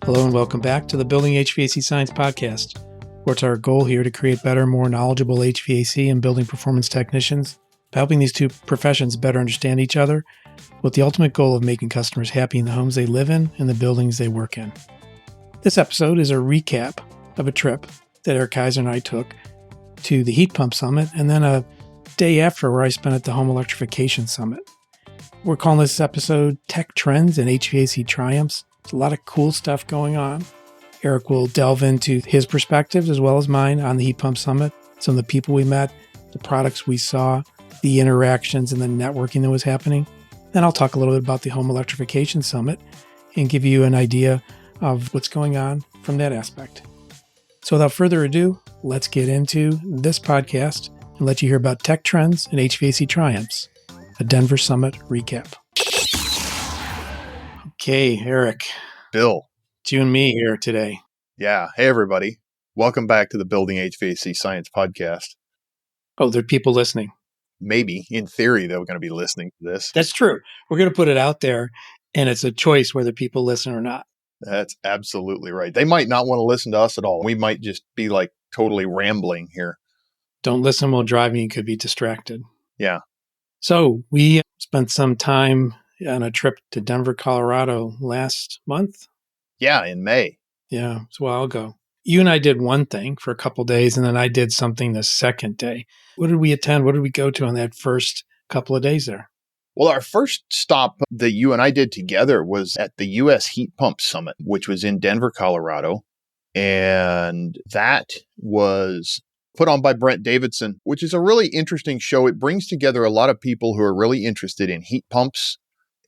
Hello and welcome back to the Building HVAC Science Podcast, where it's our goal here to create better, more knowledgeable HVAC and building performance technicians by helping these two professions better understand each other with the ultimate goal of making customers happy in the homes they live in and the buildings they work in. This episode is a recap of a trip that Eric Kaiser and I took to the Heat Pump Summit and then a day after where I spent at the Home Electrification Summit. We're calling this episode Tech Trends and HVAC Triumphs. There's a lot of cool stuff going on. Eric will delve into his perspectives as well as mine on the Heat Pump Summit, some of the people we met, the products we saw, the interactions and the networking that was happening. Then I'll talk a little bit about the Home Electrification Summit and give you an idea of what's going on from that aspect. So without further ado, let's get into this podcast and let you hear about tech trends and HVAC triumphs, a Denver Summit recap. Okay, Eric. Bill. It's you and me here today. Yeah. Hey, everybody. Welcome back to the Building HVAC Science Podcast. Oh, there are people listening. Maybe, in theory, they're going to be listening to this. That's true. We're going to put it out there, and it's a choice whether people listen or not. That's absolutely right. They might not want to listen to us at all. We might just be like totally rambling here. Don't listen while driving. You could be distracted. Yeah. So we spent some time on a trip to Denver, Colorado last month. Yeah, in May. Yeah, it's a while ago. You and I did one thing for a couple of days, and then I did something the second day. What did we attend? What did we go to on that first couple of days there? Well, our first stop that you and I did together was at the U.S. Heat Pump Summit, which was in Denver, Colorado. And that was put on by Brent Davidson, which is a really interesting show. It brings together a lot of people who are really interested in heat pumps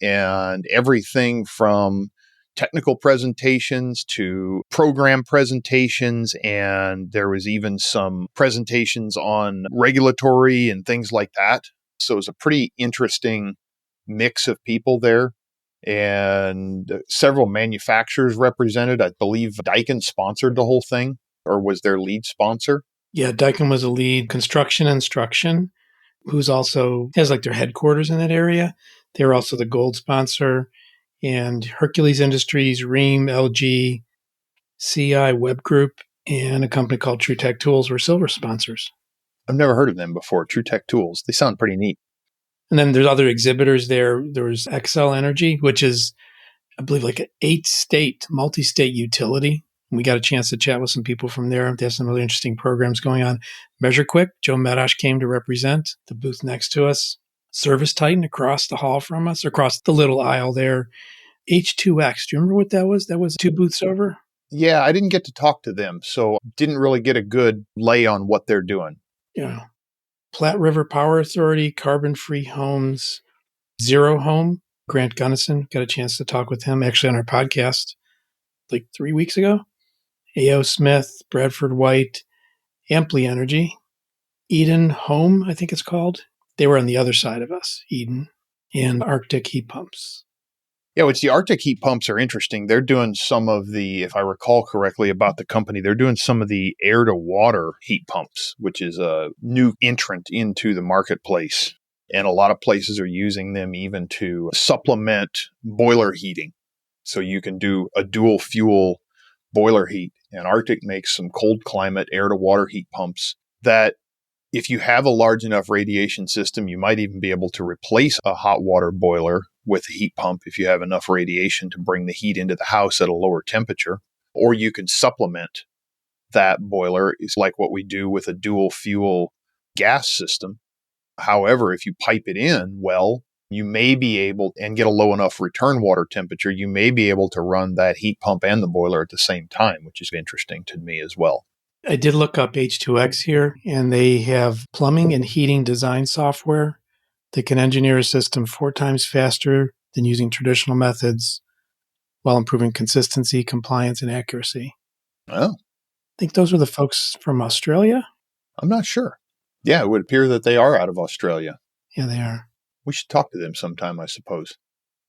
and everything from technical presentations to program presentations. And there was even some presentations on regulatory and things like that. So it was a pretty interesting mix of people there, and several manufacturers represented. I believe Daikin sponsored the whole thing, or was their lead sponsor. Yeah, Daikin was a lead. Construction Instruction, who's also has like their headquarters in that area. They're also the gold sponsor. And Hercules Industries, Rheem, LG, CI Web Group, and a company called True Tech Tools were silver sponsors. I've never heard of them before, True Tech Tools. They sound pretty neat. And then there's other exhibitors there. There was XL Energy, which is, I believe, like an 8-state, multi-state utility. And we got a chance to chat with some people from there. They have some really interesting programs going on. Measure Quick, Joe Medosh came to represent the booth next to us. Service Titan across the hall from us, across the little aisle there. H2X, do you remember what that was? That was 2 booths over? Yeah, I didn't get to talk to them, so didn't really get a good lay on what they're doing. Yeah. Platte River Power Authority, Carbon Free Homes, Zero Home, Grant Gunnison, got a chance to talk with him actually on our podcast like 3 weeks ago. A.O. Smith, Bradford White, Amply Energy, Eden Home, I think it's called. They were on the other side of us, Eden, and Arctic Heat Pumps. Yeah, which the Arctic heat pumps are interesting. They're doing some of the, if I recall correctly about the company, they're doing some of the air-to-water heat pumps, which is a new entrant into the marketplace. And a lot of places are using them even to supplement boiler heating. So you can do a dual fuel boiler heat. And Arctic makes some cold climate air-to-water heat pumps that if you have a large enough radiation system, you might even be able to replace a hot water boiler with a heat pump if you have enough radiation to bring the heat into the house at a lower temperature. Or you can supplement that boiler. It's like what we do with a dual fuel gas system. However, if you pipe it in well, you may be able, and get a low enough return water temperature, you may be able to run that heat pump and the boiler at the same time, which is interesting to me as well. I did look up H2X here, and they have plumbing and heating design software that can engineer a system 4 times faster than using traditional methods while improving consistency, compliance, and accuracy. Oh. I think those were the folks from Australia. I'm not sure. Yeah, it would appear that they are out of Australia. Yeah, they are. We should talk to them sometime, I suppose.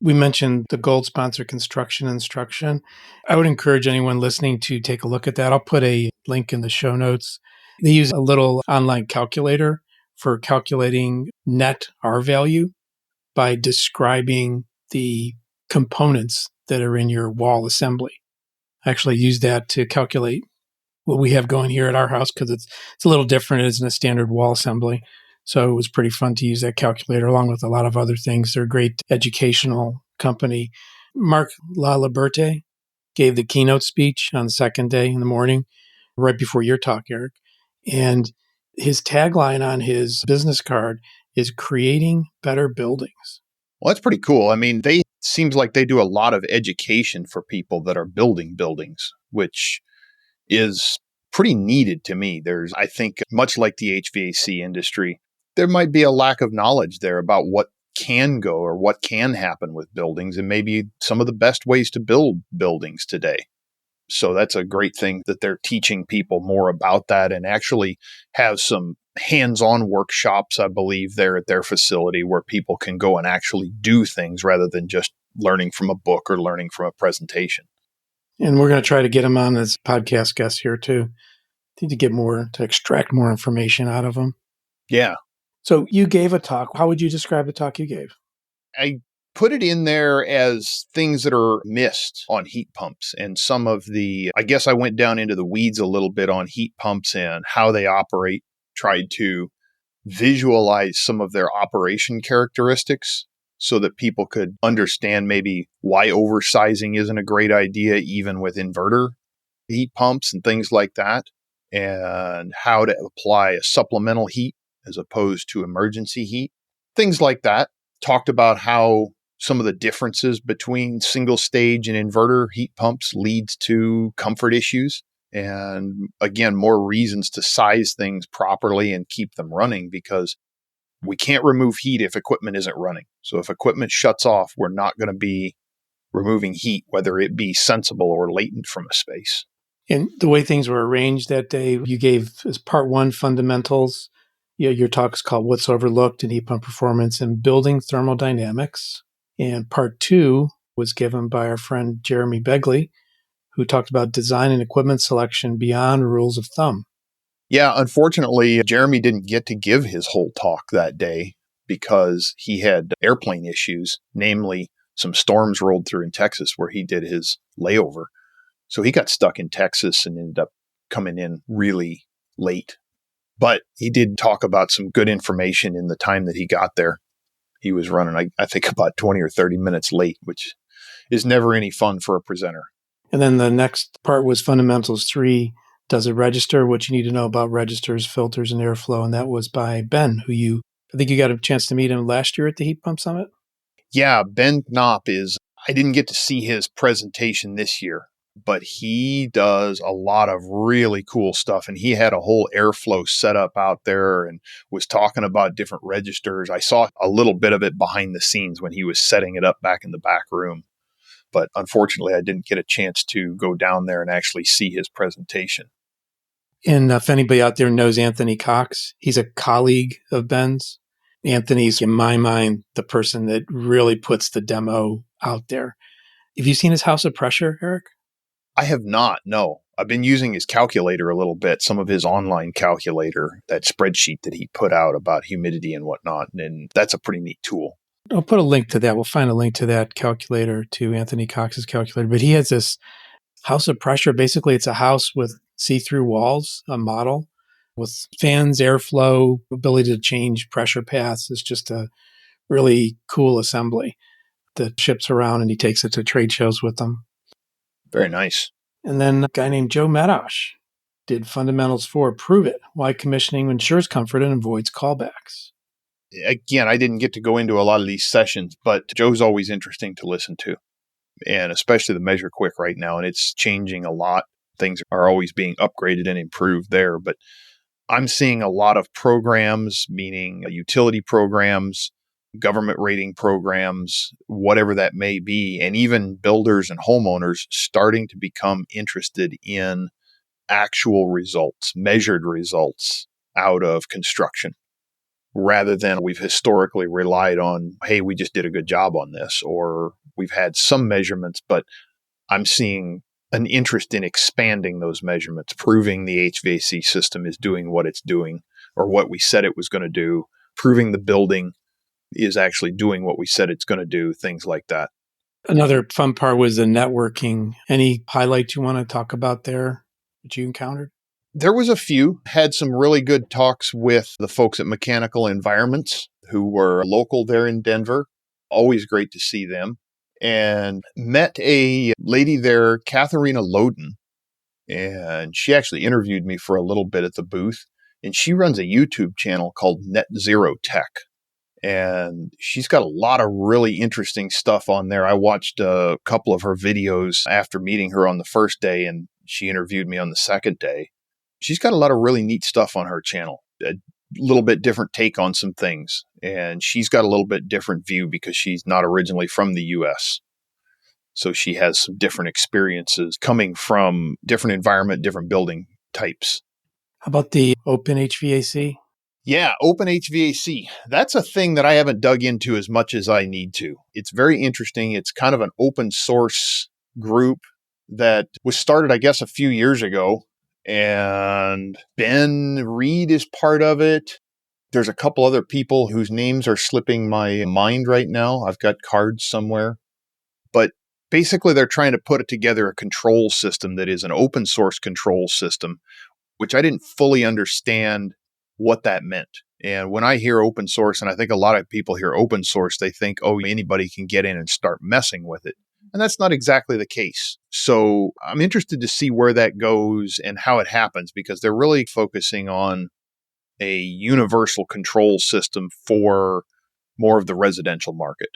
We mentioned the gold sponsor Construction Instruction. I would encourage anyone listening to take a look at that. I'll put a link in the show notes. They use a little online calculator for calculating net R value by describing the components that are in your wall assembly. I actually used that to calculate what we have going here at our house because it's a little different. It isn't a standard wall assembly. So it was pretty fun to use that calculator along with a lot of other things. They're a great educational company. Mark LaLiberte gave the keynote speech on the second day in the morning, right before your talk, Eric. And his tagline on his business card is creating better buildings. Well, that's pretty cool. I mean, they seems like they do a lot of education for people that are building buildings, which is pretty needed to me. I think, much like the HVAC industry, there might be a lack of knowledge there about what can go or what can happen with buildings and maybe some of the best ways to build buildings today. So that's a great thing that they're teaching people more about that and actually have some hands-on workshops, I believe, there at their facility where people can go and actually do things rather than just learning from a book or learning from a presentation. And we're going to try to get him on as podcast guest here too, to extract more information out of him. Yeah. So you gave a talk. How would you describe the talk you gave? I put it in there as things that are missed on heat pumps and I guess I went down into the weeds a little bit on heat pumps and how they operate, tried to visualize some of their operation characteristics so that people could understand maybe why oversizing isn't a great idea, even with inverter heat pumps and things like that, and how to apply a supplemental heat as opposed to emergency heat, things like that. Talked about how some of the differences between single stage and inverter heat pumps leads to comfort issues. And again, more reasons to size things properly and keep them running because we can't remove heat if equipment isn't running. So if equipment shuts off, we're not going to be removing heat, whether it be sensible or latent from a space. And the way things were arranged that day, you gave as part one fundamentals. Your talk is called What's Overlooked in Heat Pump Performance and Building Thermodynamics. And part two was given by our friend Jeremy Begley, who talked about design and equipment selection beyond rules of thumb. Yeah, unfortunately, Jeremy didn't get to give his whole talk that day because he had airplane issues, namely some storms rolled through in Texas where he did his layover. So he got stuck in Texas and ended up coming in really late. But he did talk about some good information in the time that he got there. He was running, I think, about 20 or 30 minutes late, which is never any fun for a presenter. And then the next part was Fundamentals 3, Does it Register? What you need to know about registers, filters, and airflow. And that was by Ben, I think you got a chance to meet him last year at the Heat Pump Summit. Yeah, Ben Knopp I didn't get to see his presentation this year, but he does a lot of really cool stuff. And he had a whole airflow setup out there and was talking about different registers. I saw a little bit of it behind the scenes when he was setting it up back in the back room. But unfortunately, I didn't get a chance to go down there and actually see his presentation. And if anybody out there knows Anthony Cox, he's a colleague of Ben's. Anthony's, in my mind, the person that really puts the demo out there. Have you seen his House of Pressure, Eric? I have not, no. I've been using his calculator a little bit, some of his online calculator, that spreadsheet that he put out about humidity and whatnot. And that's a pretty neat tool. I'll put a link to that. We'll find a link to that calculator, to Anthony Cox's calculator. But he has this House of Pressure. Basically, it's a house with see-through walls, a model with fans, airflow, ability to change pressure paths. It's just a really cool assembly that ships around, and he takes it to trade shows with them. Very nice. And then a guy named Joe Medosh did Fundamentals 4, Prove It, Why Commissioning Ensures Comfort and Avoids Callbacks. Again, I didn't get to go into a lot of these sessions, but Joe's always interesting to listen to, and especially the Measure Quick right now, and it's changing a lot. Things are always being upgraded and improved there, but I'm seeing a lot of programs, meaning utility programs, government rating programs, whatever that may be, and even builders and homeowners starting to become interested in actual results, measured results out of construction, rather than we've historically relied on, hey, we just did a good job on this, or we've had some measurements, but I'm seeing an interest in expanding those measurements, proving the HVAC system is doing what it's doing or what we said it was going to do, proving the building is actually doing what we said it's going to do, things like that. Another fun part was the networking. Any highlights you want to talk about there that you encountered? There was a few, had some really good talks with the folks at Mechanical Environments who were local there in Denver. Always great to see them. And met a lady there, Katharina Loden, and she actually interviewed me for a little bit at the booth. And she runs a YouTube channel called Net Zero Tech. And she's got a lot of really interesting stuff on there. I watched a couple of her videos after meeting her on the first day, and she interviewed me on the second day. She's got a lot of really neat stuff on her channel, a little bit different take on some things. And she's got a little bit different view because she's not originally from the US. So she has some different experiences coming from different environment, different building types. How about the open HVAC? Yeah, open HVAC. That's a thing that I haven't dug into as much as I need to. It's very interesting. It's kind of an open source group that was started, I guess, a few years ago. And Ben Reed is part of it. There's a couple other people whose names are slipping my mind right now. I've got cards somewhere. But basically, they're trying to put together a control system that is an open source control system, which I didn't fully understand what that meant. And when I hear open source, and I think a lot of people hear open source, they think, oh, anybody can get in and start messing with it. And that's not exactly the case. So I'm interested to see where that goes and how it happens, because they're really focusing on a universal control system for more of the residential market.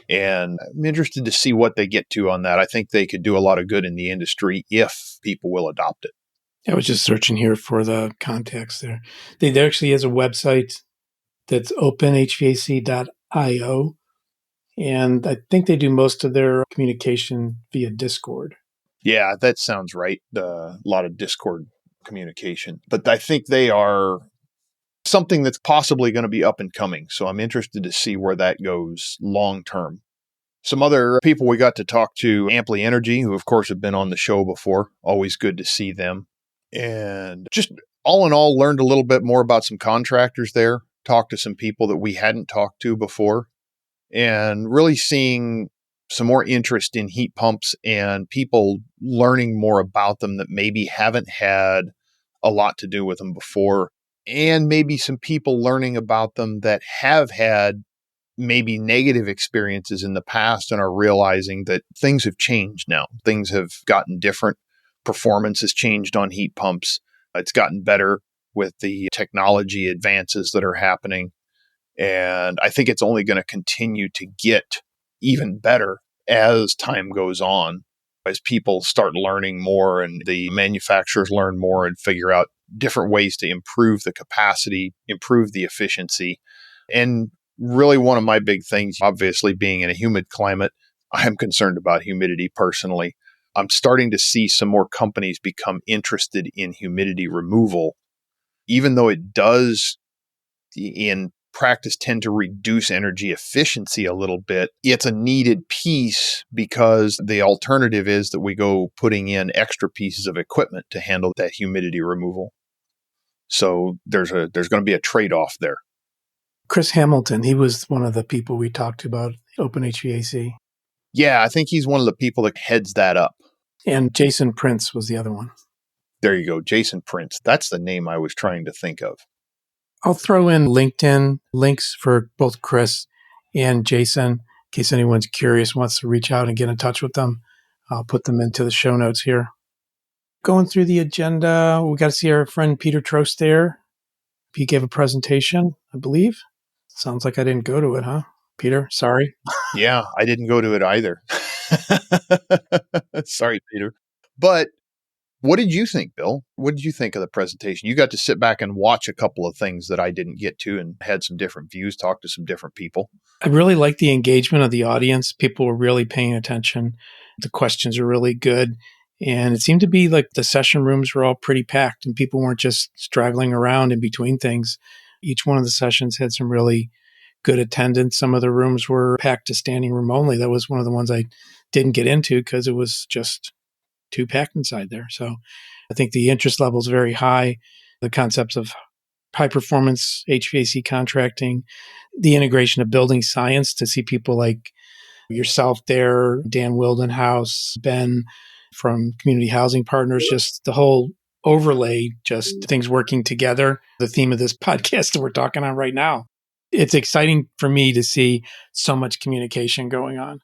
And I'm interested to see what they get to on that. I think they could do a lot of good in the industry if people will adopt it. I was just searching here for the context there. There actually is a website that's openhvac.io. And I think they do most of their communication via Discord. Yeah, that sounds right. A lot of Discord communication. But I think they are something that's possibly going to be up and coming. So I'm interested to see where that goes long term. Some other people we got to talk to, Amply Energy, who of course have been on the show before. Always good to see them. And just all in all, learned a little bit more about some contractors there. Talked to some people that we hadn't talked to before. And really seeing some more interest in heat pumps and people learning more about them that maybe haven't had a lot to do with them before. And maybe some people learning about them that have had maybe negative experiences in the past and are realizing that things have changed now. Things have gotten different. Performance has changed on heat pumps. It's gotten better with the technology advances that are happening. And I think it's only going to continue to get even better as time goes on, as people start learning more and the manufacturers learn more and figure out different ways to improve the capacity, improve the efficiency. And really one of my big things, obviously being in a humid climate, I'm concerned about humidity personally. I'm starting to see some more companies become interested in humidity removal, even though it does in practice tend to reduce energy efficiency a little bit. It's a needed piece because the alternative is that we go putting in extra pieces of equipment to handle that humidity removal. So there's going to be a trade-off there. Chris Hamilton, he was one of the people we talked to about Open HVAC. Yeah, I think he's one of the people that heads that up. And Jason Prince was the other one. There you go, Jason Prince. That's the name I was trying to think of. I'll throw in LinkedIn links for both Chris and Jason in case anyone's curious, wants to reach out and get in touch with them. I'll put them into the show notes here. Going through the agenda, we got to see our friend Peter Trost there. He gave a presentation, I believe. Sounds like I didn't go to it, huh? Peter, sorry. Yeah, I didn't go to it either. Sorry, Peter. But what did you think, Bill? What did you think of the presentation? You got to sit back and watch a couple of things that I didn't get to and had some different views, talk to some different people. I really liked the engagement of the audience. People were really paying attention. The questions were really good. And it seemed to be like the session rooms were all pretty packed and people weren't just straggling around in between things. Each one of the sessions had some really good attendance. Some of the rooms were packed to standing room only. That was one of the ones I didn't get into because it was just too packed inside there. So I think the interest level is very high. The concepts of high performance HVAC contracting, the integration of building science to see people like yourself there, Dan Wildenhouse, Ben from Community Housing Partners, just the whole overlay, just things working together. The theme of this podcast that we're talking on right now. It's exciting for me to see so much communication going on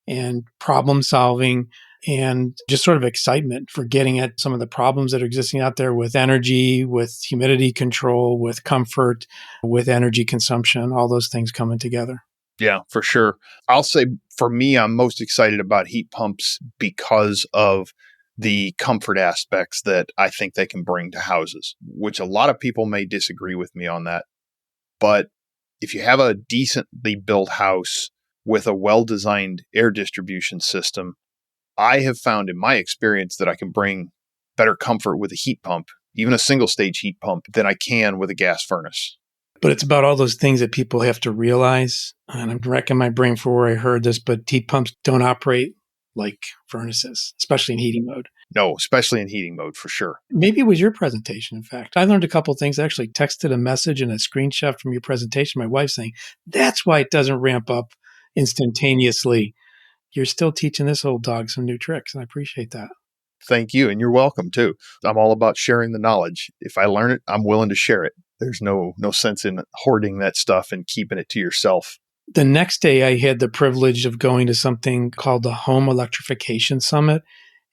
and problem solving and just sort of excitement for getting at some of the problems that are existing out there with energy, with humidity control, with comfort, with energy consumption, all those things coming together. Yeah, for sure. I'll say for me, I'm most excited about heat pumps because of the comfort aspects that I think they can bring to houses, which a lot of people may disagree with me on that. But if you have a decently built house with a well-designed air distribution system, I have found in my experience that I can bring better comfort with a heat pump, even a single stage heat pump, than I can with a gas furnace. But it's about all those things that people have to realize. And I'm racking my brain for where I heard this, but heat pumps don't operate like furnaces, especially in heating mode. No, especially in heating mode, for sure. Maybe it was your presentation, in fact. I learned a couple of things. I actually texted a message and a screenshot from your presentation to my wife saying, that's why it doesn't ramp up instantaneously. You're still teaching this old dog some new tricks, and I appreciate that. Thank you, and you're welcome, too. I'm all about sharing the knowledge. If I learn it, I'm willing to share it. There's no sense in hoarding that stuff and keeping it to yourself. The next day, I had the privilege of going to something called the Home Electrification Summit,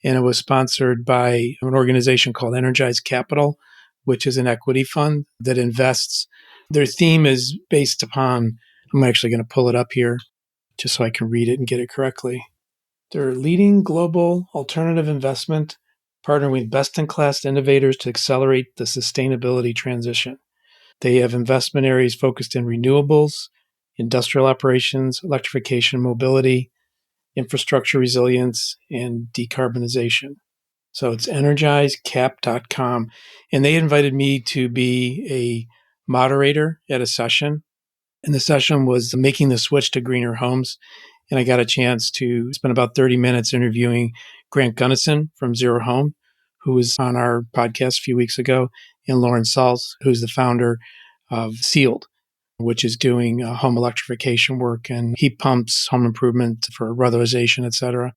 and it was sponsored by an organization called Energize Capital, which is an equity fund that invests. Their theme is based upon, I'm actually going to pull it up here just so I can read it and get it correctly. They're leading global alternative investment, partnering with best-in-class innovators to accelerate the sustainability transition. They have investment areas focused in renewables, industrial operations, electrification, mobility, infrastructure resilience, and decarbonization. So it's energizecap.com. And they invited me to be a moderator at a session. And the session was making the switch to greener homes. And I got a chance to spend about 30 minutes interviewing Grant Gunnison from Zero Home, who was on our podcast a few weeks ago, and Lauren Salz, who's the founder of Sealed, which is doing home electrification work and heat pumps, home improvement for weatherization, et cetera.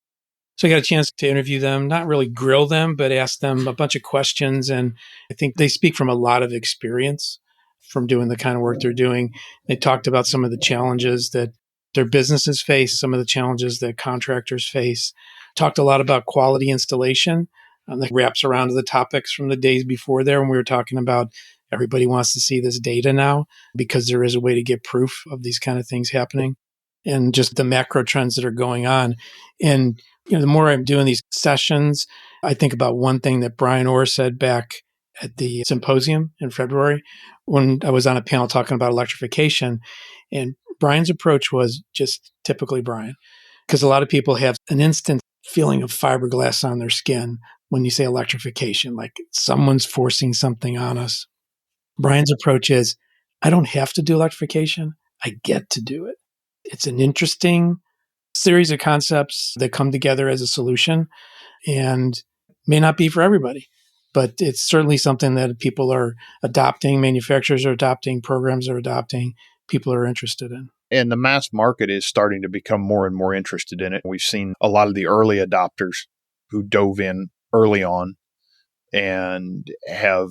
So I got a chance to interview them, not really grill them, but ask them a bunch of questions. And I think they speak from a lot of experience from doing the kind of work they're doing. They talked about some of the challenges that their businesses face, some of the challenges that contractors face. Talked a lot about quality installation. That wraps around to the topics from the days before there when we were talking about everybody wants to see this data now because there is a way to get proof of these kind of things happening and just the macro trends that are going on. And the more I'm doing these sessions, I think about one thing that Brian Orr said back at the symposium in February when I was on a panel talking about electrification. And Brian's approach was just typically Brian, because a lot of people have an instant feeling of fiberglass on their skin when you say electrification, like someone's forcing something on us. Brian's approach is, I don't have to do electrification. I get to do it. It's an interesting series of concepts that come together as a solution and may not be for everybody, but it's certainly something that people are adopting, manufacturers are adopting, programs are adopting, people are interested in. And the mass market is starting to become more and more interested in it. We've seen a lot of the early adopters who dove in early on and have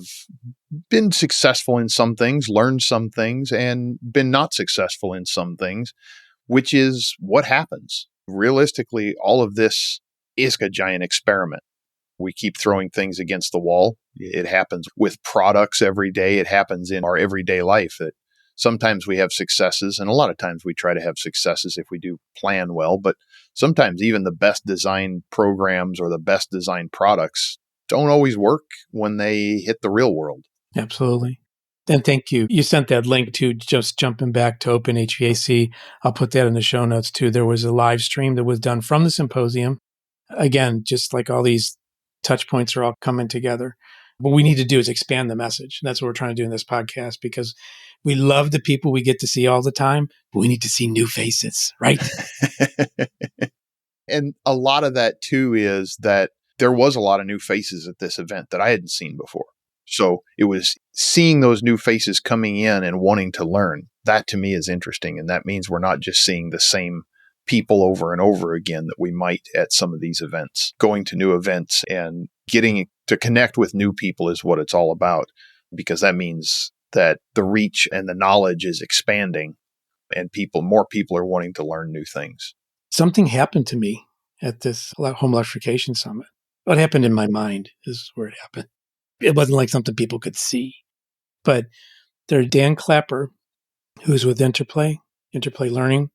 been successful in some things, learned some things, and been not successful in some things, which is what happens. Realistically, all of this is a giant experiment. We keep throwing things against the wall. It happens with products every day. It happens in our everyday life that sometimes we have successes, and a lot of times we try to have successes if we do plan well, but sometimes even the best designed programs or the best designed products don't always work when they hit the real world. Absolutely. And thank you. You sent that link to, just jumping back to Open HVAC. I'll put that in the show notes too. There was a live stream that was done from the symposium. Again, just like all these touch points are all coming together. What we need to do is expand the message. And that's what we're trying to do in this podcast, because we love the people we get to see all the time, but we need to see new faces, right? And a lot of that too is that there was a lot of new faces at this event that I hadn't seen before. So it was seeing those new faces coming in and wanting to learn. That to me is interesting. And that means we're not just seeing the same people over and over again that we might at some of these events. Going to new events and getting to connect with new people is what it's all about, because that means that the reach and the knowledge is expanding and more people are wanting to learn new things. Something happened to me at this Home Electrification Summit. What happened in my mind is where it happened. It wasn't like something people could see. But there's Dan Clapper, who's with Interplay Learning,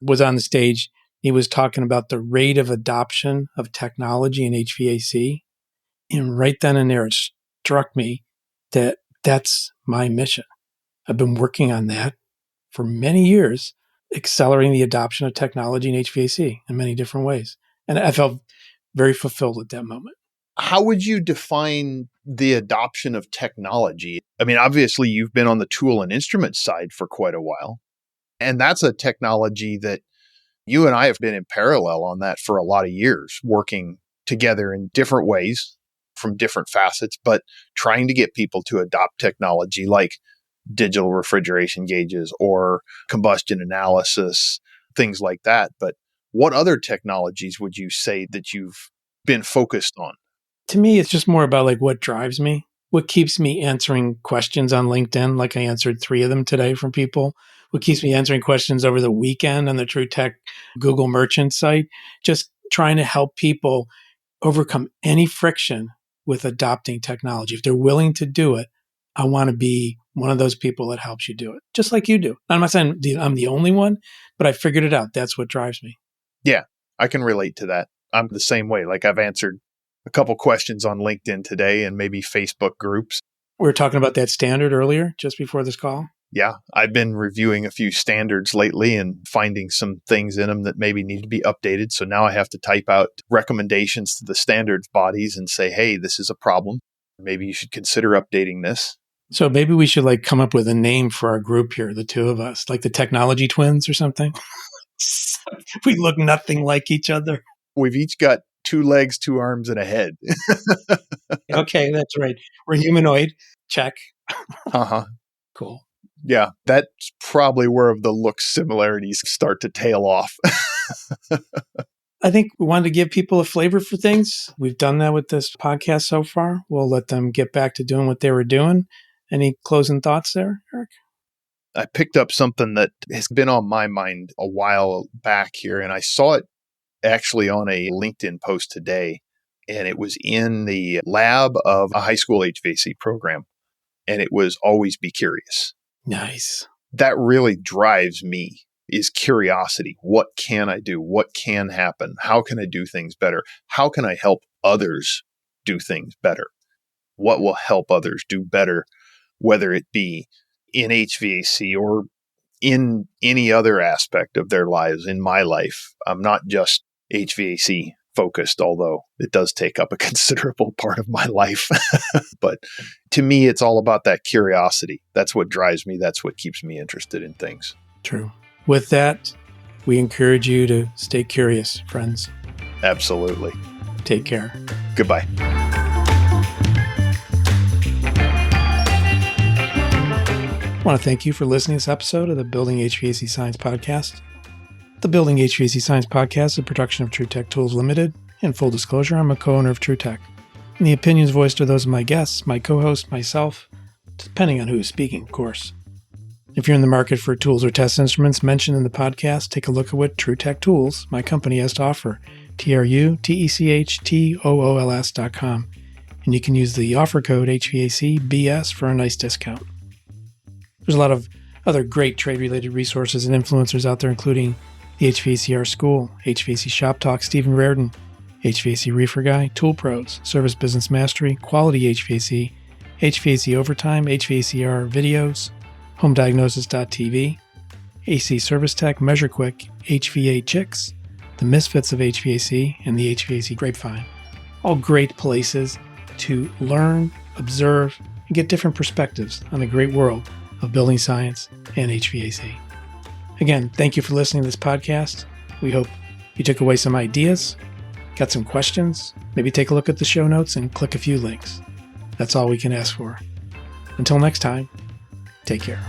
was on the stage. He was talking about the rate of adoption of technology in HVAC. And right then and there, it struck me that that's my mission. I've been working on that for many years, accelerating the adoption of technology in HVAC in many different ways. And I felt very fulfilled at that moment. How would you define the adoption of technology? I mean, obviously, you've been on the tool and instrument side for quite a while. And that's a technology that you and I have been in parallel on that for a lot of years, working together in different ways from different facets, but trying to get people to adopt technology like digital refrigeration gauges or combustion analysis, things like that. But what other technologies would you say that you've been focused on? To me, it's just more about like what drives me, what keeps me answering questions on LinkedIn. Like I answered 3 of them today from people. What keeps me answering questions over the weekend on the TrueTech Google Merchant site. Just trying to help people overcome any friction with adopting technology. If they're willing to do it, I want to be one of those people that helps you do it, just like you do. I'm not saying I'm the only one, but I figured it out. That's what drives me. Yeah, I can relate to that. I'm the same way. Like I've answered a couple questions on LinkedIn today and maybe Facebook groups. We were talking about that standard earlier, just before this call. Yeah, I've been reviewing a few standards lately and finding some things in them that maybe need to be updated. So now I have to type out recommendations to the standards bodies and say, hey, this is a problem. Maybe you should consider updating this. So maybe we should like come up with a name for our group here, the 2 of us, like the technology twins or something. We look nothing like each other. We've each got 2 legs, 2 arms, and a head. Okay, that's right. We're humanoid. Check. Uh-huh. Cool. Yeah, that's probably where the look similarities start to tail off. I think we wanted to give people a flavor for things. We've done that with this podcast so far. We'll let them get back to doing what they were doing. Any closing thoughts there, Eric? I picked up something that has been on my mind a while back here, and I saw it actually on a LinkedIn post today, and it was in the lab of a high school HVAC program, and it was always be curious. Nice. That really drives me, is curiosity. What can I do? What can happen? How can I do things better? How can I help others do things better? What will help others do better, whether it be in HVAC or in any other aspect of their lives, in my life? I'm not just HVAC focused, although it does take up a considerable part of my life. But to me, it's all about that curiosity. That's what drives me. That's what keeps me interested in things. True. With that, we encourage you to stay curious, friends. Absolutely. Take care. Goodbye. I want to thank you for listening to this episode of the Building HVAC Science Podcast. The Building HVAC Science Podcast is a production of TrueTech Tools Limited. In full disclosure, I'm a co-owner of TrueTech. And the opinions voiced are those of my guests, my co-host, myself, depending on who is speaking, of course. If you're in the market for tools or test instruments mentioned in the podcast, take a look at what TrueTech Tools, my company, has to offer. TruTechTools.com. And you can use the offer code HVACBS for a nice discount. There's a lot of other great trade-related resources and influencers out there, including the HVACR School, HVAC Shop Talk, Stephen Reardon, HVAC Reefer Guy, Tool Pros, Service Business Mastery, Quality HVAC, HVAC Overtime, HVACR Videos, HomeDiagnosis.tv, AC Service Tech, Measure Quick, HVA Chicks, The Misfits of HVAC, and the HVAC Grapevine. All great places to learn, observe, and get different perspectives on the great world of building science and HVAC. Again, thank you for listening to this podcast. We hope you took away some ideas, got some questions, maybe take a look at the show notes and click a few links. That's all we can ask for. Until next time, take care.